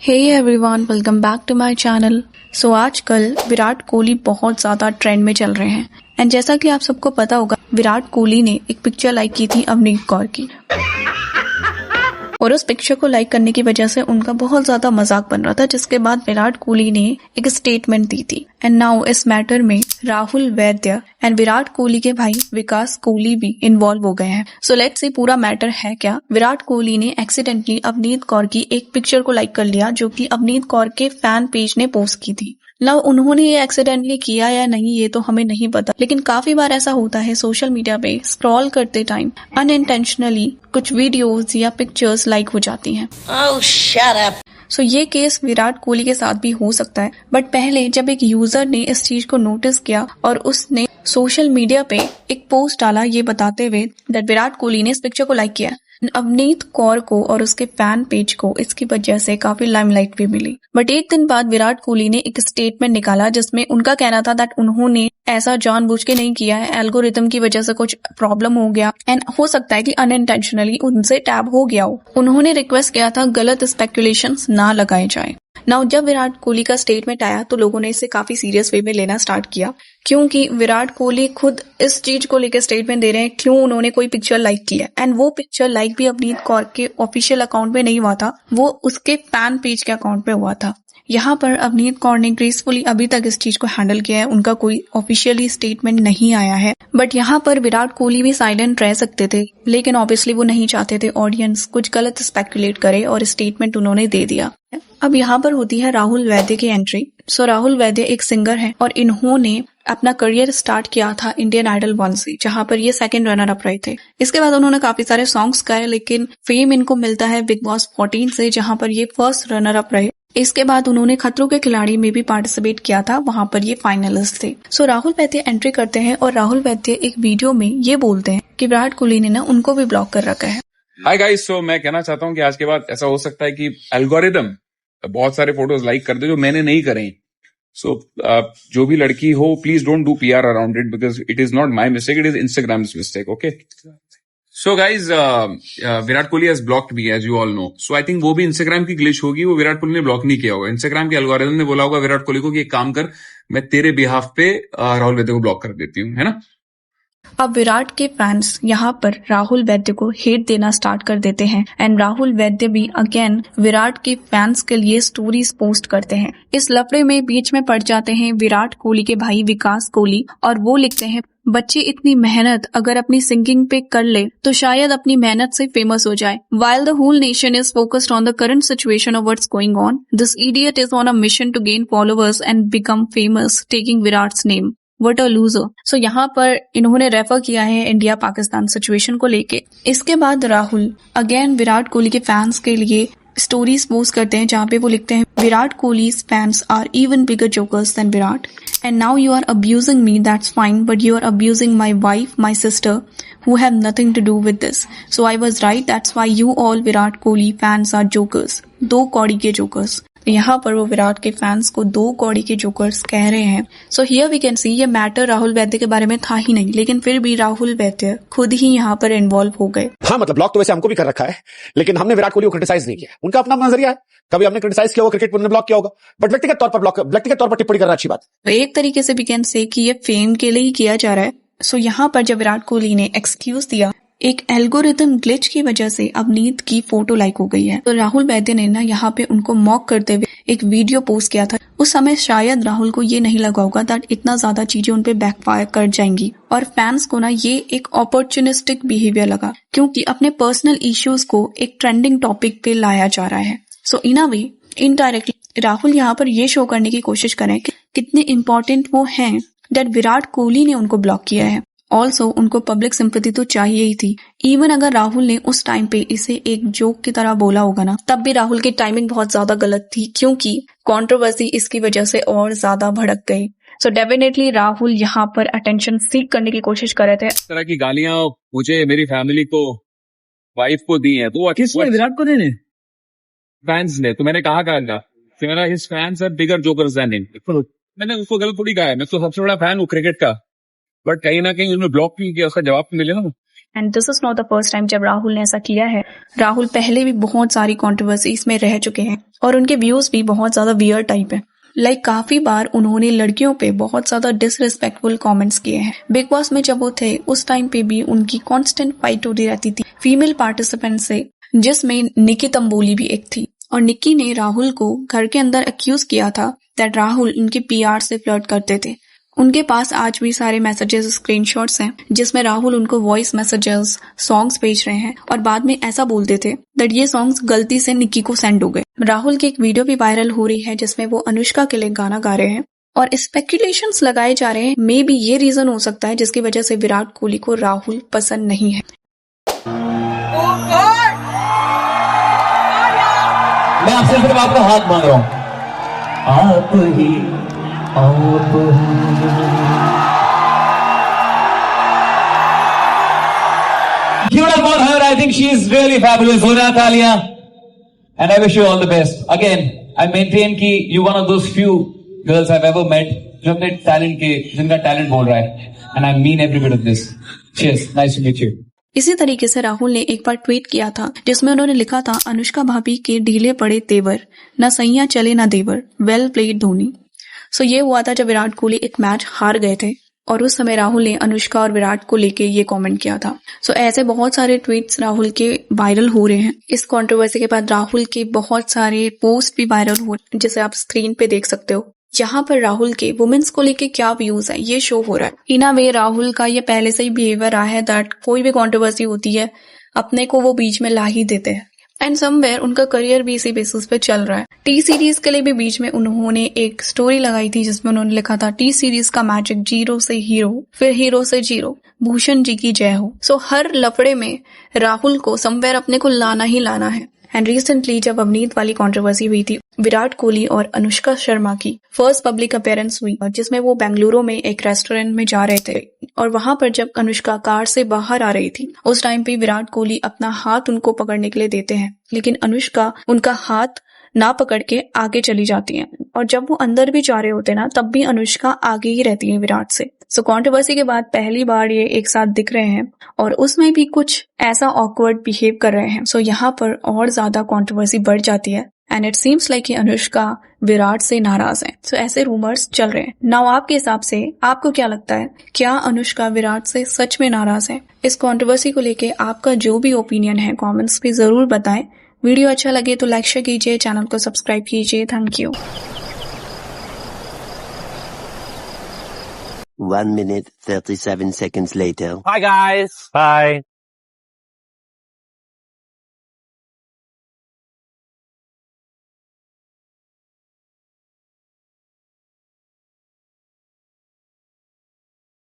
Hey everyone, welcome back to my channel. So आजकल विराट कोहली बहुत ज़्यादा ट्रेंड में चल रहे हैं एंड जैसा कि आप सबको पता होगा, विराट कोहली ने एक पिक्चर लाइक की थी अवनीत कौर की और उस पिक्चर को लाइक करने की वजह से उनका बहुत ज्यादा मजाक बन रहा था, जिसके बाद विराट कोहली ने एक स्टेटमेंट दी थी। एंड नाउ इस मैटर में राहुल वैद्य एंड विराट कोहली के भाई विकास कोहली भी इन्वॉल्व हो गए हैं। सो लेट्स सी पूरा मैटर है क्या। विराट कोहली ने एक्सीडेंटली अवनीत कौर की एक पिक्चर को लाइक कर लिया जो कि अवनीत कौर के फैन पेज ने पोस्ट की थी। नाउ उन्होंने ये एक्सीडेंटली किया या नहीं ये तो हमें नहीं पता, लेकिन काफी बार ऐसा होता है सोशल मीडिया पे स्क्रॉल करते टाइम अनइंटेंशनली कुछ वीडियोस या पिक्चर्स लाइक हो जाती हैं। Oh, shut up. सो ये केस विराट कोहली के साथ भी हो सकता है, बट पहले जब एक यूजर ने इस चीज को नोटिस किया और उसने सोशल मीडिया पे एक पोस्ट डाला ये बताते हुए दैट विराट कोहली ने इस पिक्चर को लाइक किया। अवनीत कौर को और उसके फैन पेज को इसकी वजह से काफी लाइमलाइट भी मिली। बट एक दिन बाद विराट कोहली ने एक स्टेटमेंट निकाला जिसमें उनका कहना था दैट उन्होंने ऐसा जानबूझ के नहीं किया है, एल्गोरिथम की वजह से कुछ प्रॉब्लम हो गया एंड हो सकता है कि अनइंटेंशनली उनसे टैब हो गया हो। उन्होंने रिक्वेस्ट किया था गलत स्पेकुलेशंस ना लगाए जाए। नाउ जब विराट कोहली का स्टेटमेंट आया तो लोगों ने इसे काफी सीरियस वे में लेना स्टार्ट किया, क्योंकि विराट कोहली खुद इस चीज को लेकर स्टेटमेंट दे रहे हैं क्यों उन्होंने कोई पिक्चर लाइक किया एंड वो पिक्चर लाइक भी अवनीत कौर के ऑफिशियल अकाउंट में नहीं हुआ था, वो उसके फैन पेज के अकाउंट पे हुआ था। यहाँ पर अवनीत कौर ने ग्रेसफुली अभी तक इस चीज को हैंडल किया है, उनका कोई ऑफिशियली स्टेटमेंट नहीं आया है। बट यहाँ पर विराट कोहली भी साइलेंट रह सकते थे, लेकिन ऑब्वियसली वो नहीं चाहते थे ऑडियंस कुछ गलत स्पेकुलेट करे और स्टेटमेंट उन्होंने दे दिया। अब यहाँ पर होती है राहुल वैद्य की एंट्री। सो राहुल वैद्य एक सिंगर है और इन्होंने अपना करियर स्टार्ट किया था इंडियन आइडल 1 से, जहाँ पर ये सेकंड रनर अप रहे थे। इसके बाद उन्होंने काफी सारे सॉन्ग्स गाए, लेकिन फेम इनको मिलता है बिग बॉस 14 से, जहाँ पर ये फर्स्ट रनर अप रहे। इसके बाद उन्होंने खतरों के खिलाड़ी में भी पार्टिसिपेट किया था, वहां पर ये फाइनलिस्ट थे। सो राहुल वैद्य एंट्री करते हैं और राहुल वैद्य एक वीडियो में ये बोलते हैं कि विराट कोहली ने ना उनको भी ब्लॉक कर रखा है। हाय गाइस, सो मैं कहना चाहता हूँ कि आज के बाद ऐसा हो सकता है कि एल्गोरिदम बहुत सारे फोटोज लाइक कर दे जो मैंने नहीं करे। सो जो भी लड़की हो, please don't do PR around it because it is not my mistake, it is Instagram's mistake. Okay, so guys, Virat Kohli has blocked me as you all know. So I think वो भी इंस्टाग्राम की ग्लिच होगी, वो विराट कोहली ने block नहीं किया होगा। Instagram के एल्गोरिदम ने बोला होगा विराट कोहली को कि एक काम कर, मैं तेरे बिहाफ पे राहुल वैद्य को ब्लॉक कर देती हूँ, है ना। अब विराट के फैंस यहाँ पर राहुल वैद्य को हेट देना स्टार्ट कर देते हैं एंड राहुल वैद्य भी अगेन विराट के फैंस के लिए स्टोरीज पोस्ट करते हैं। इस लफड़े में बीच में पड़ जाते हैं विराट कोहली के भाई विकास कोहली और वो लिखते हैं, बच्चे इतनी मेहनत अगर अपनी सिंगिंग पे कर ले तो शायद अपनी मेहनत से फेमस हो जाए। While the whole nation is focused on the current situation of what's going on, this idiot is on a mission to gain followers and become famous, taking Virat's name. What a loser. So यहाँ पर इन्होंने refer किया है India Pakistan situation को लेके। इसके बाद Rahul again Virat Kohli के फैंस के लिए स्टोरीज पोस्ट करते हैं जहाँ पे वो लिखते हैं, Virat Kohli's fans are even bigger jokers than Virat and now you are abusing me, that's fine, but you are abusing my wife, my sister, who have nothing to do with this. So I was right, that's why you all Virat Kohli fans are jokers. 2 कौड़ी के jokers. यहाँ पर वो विराट के fans को 2 कौड़ी के jokers कह रहे हैं। So here we can see ये मैटर राहुल वैद्य के बारे में था ही नहीं, लेकिन फिर भी राहुल वैद्य खुद ही यहाँ पर इन्वॉल्व हो गए। हाँ, मतलब ब्लॉक तो वैसे हमको भी कर रखा है, लेकिन हमने विराट कोहली को क्रिटिसाइज नहीं किया। उनका अपना नजरिया है, कभी हमने क्रिटिसाइज किया होगा, क्रिकेट उन्होंने ब्लॉक किया होगा, बट व्यक्तिगत तौर पर टिप्पणी करना अच्छी बात है। एक तरीके से वी कैन से कि ये फेम के लिए ही किया जा रहा है। सो यहाँ पर जब विराट कोहली ने एक्सक्यूज दिया एक एल्गोरिथम ग्लिच की वजह से अवनीत की फोटो लाइक हो गई है, तो राहुल वैद्य ने ना यहाँ पे उनको मॉक करते हुए एक वीडियो पोस्ट किया था। उस समय शायद राहुल को ये नहीं लगा होगा दैट इतना ज्यादा चीजें उनपे बैकफायर कर जाएंगी और फैंस को ना ये एक अपॉर्चुनिस्टिक बिहेवियर लगा, क्योंकि अपने पर्सनल इश्यूज को एक ट्रेंडिंग टॉपिक पे लाया जा रहा है। सो इन अ वे इनडायरेक्टली राहुल यहाँ पर ये शो करने की कोशिश करें कि कितने इंपॉर्टेंट वो हैं दैट विराट कोहली ने उनको ब्लॉक किया है। ऑल्सो उनको पब्लिक सिंपैथी तो चाहिए ही थी। इवन अगर राहुल ने उस टाइम पे इसे एक जोक की तरह बोला होगा ना, तब भी राहुल की टाइमिंग बहुत ज्यादा गलत थी, क्योंकि कंट्रोवर्सी इसकी वजह से और ज्यादा भड़क गई। सो डेफिनेटली राहुल यहाँ पर अटेंशन सीक करने की कोशिश कर रहे थे। इस तरह की गालियां मुझे, मेरी फैमिली को, वाइफ को दी है, तो किसने? विराट कोहली ने? फैंस ने। तो मैंने कहा मेरा his fans are bigger jokers than him. मैंने उसको गलत थोड़ी कहा है, मैं तो सबसे बड़ा फैन हूँ क्रिकेट का, बट कहीं ना कहीं उन्होंने ब्लॉक भी किया, उसका जवाब तो मिले ना। And this is not the first time जब राहुल ने ऐसा किया है। राहुल पहले भी बहुत सारी कंट्रोवर्सीज में रह चुके हैं और उनके व्यूज भी बहुत ज्यादा वियर्ड टाइप है। काफी बार उन्होंने लड़कियों पे बहुत ज्यादा डिसरिस्पेक्टफुल कमेंट्स किए हैं। बिग बॉस में जब वो थे उस टाइम पे भी उनकी कांस्टेंट फाइट होती रहती थी फीमेल पार्टिसिपेंट से, जिसमें निकी तंबोली भी एक थी। और निकी ने राहुल को घर के अंदर एक्यूज किया था दैट राहुल उनके पीआर से फ्लर्ट करते थे। उनके पास आज भी सारे मैसेजेस, स्क्रीनशॉट्स हैं जिसमें राहुल उनको वॉइस मैसेजेस, सॉन्ग्स भेज रहे हैं और बाद में ऐसा बोलते थे दैट ये सॉन्ग्स गलती से निक्की को सेंड हो गए। राहुल की एक वीडियो भी वायरल हो रही है जिसमें वो अनुष्का के लिए गाना गा रहे हैं और स्पेकुलेशंस लगाए जा रहे हैं मे बी ये रीजन हो सकता है जिसकी वजह से विराट कोहली को राहुल पसंद नहीं है। मैं आपसे सिर्फ आपका हाथ मांग रहा हूं, आप ही आप Give it up for her. I think she is really fabulous. Zora Talia. And I wish you all the best. Again, I maintain कि you one of those few girls I've ever met जो अपने talent के, जिनका talent बोल रहा है. And I mean every bit of this. Cheers. Nice to meet you. इसी तरीके से राहुल ने एक बार ट्वीट किया था जिसमें उन्होंने लिखा था, अनुष्का भाभी के ढीले पड़े तेवर, ना सैया चले ना देवर, वेल प्लेड धोनी। सो ये हुआ था जब विराट कोहली एक मैच हार गए थे और उस समय राहुल ने अनुष्का और विराट को लेके ये कमेंट किया था। सो ऐसे बहुत सारे ट्वीट्स राहुल के वायरल हो रहे हैं। इस कंट्रोवर्सी के बाद राहुल के बहुत सारे पोस्ट भी वायरल हो रहे हैं जिसे आप स्क्रीन पे देख सकते हो। यहाँ पर राहुल के वुमेन्स को लेके क्या व्यूज है ये शो हो रहा है। इन अ वे राहुल का ये पहले से ही बिहेवियर रहा है दैट कोई भी कंट्रोवर्सी होती है अपने को वो बीच में ला ही देते हैं एंड समवेयर उनका करियर भी इसी बेसिस पे चल रहा है। टी सीरीज के लिए भी बीच में उन्होंने एक स्टोरी लगाई थी जिसमें उन्होंने लिखा था, टी सीरीज का मैजिक जीरो से हीरो, फिर हीरो से जीरो, भूषण जी की जय हो। सो हर लफड़े में राहुल को समवेयर अपने को लाना ही लाना है। एंड रिसेंटली जब अवनीत वाली कंट्रोवर्सी हुई थी, विराट कोहली और अनुष्का शर्मा की फर्स्ट पब्लिक अपीयरेंस हुई जिसमें वो बेंगलुरु में एक रेस्टोरेंट में जा रहे थे और वहां पर जब अनुष्का कार से बाहर आ रही थी उस टाइम पे विराट कोहली अपना हाथ उनको पकड़ने के लिए देते हैं, लेकिन अनुष्का उनका हाथ ना पकड़ के आगे चली जाती हैं और जब वो अंदर भी जा रहे होते ना तब भी अनुष्का आगे ही रहती है विराट से। सो कंट्रोवर्सी के बाद पहली बार ये एक साथ दिख रहे हैं और उसमें भी कुछ ऐसा ऑकवर्ड बिहेव कर रहे हैं। सो यहाँ पर और ज्यादा कंट्रोवर्सी बढ़ जाती है and it seems like Anushka Virat से नाराज है। सो ऐसे रूमर्स चल रहे हैं। नाउ आपके हिसाब से आपको क्या लगता है, क्या अनुष्का विराट से सच में नाराज है? इस कंट्रोवर्सी को लेके आपका जो भी ओपिनियन है कमेंट्स पे जरूर बताएं। वीडियो अच्छा लगे तो लाइक शेयर कीजिए, चैनल को सब्सक्राइब कीजिए। Thank you. 1 minute 37 seconds later. Hi guys. Hi.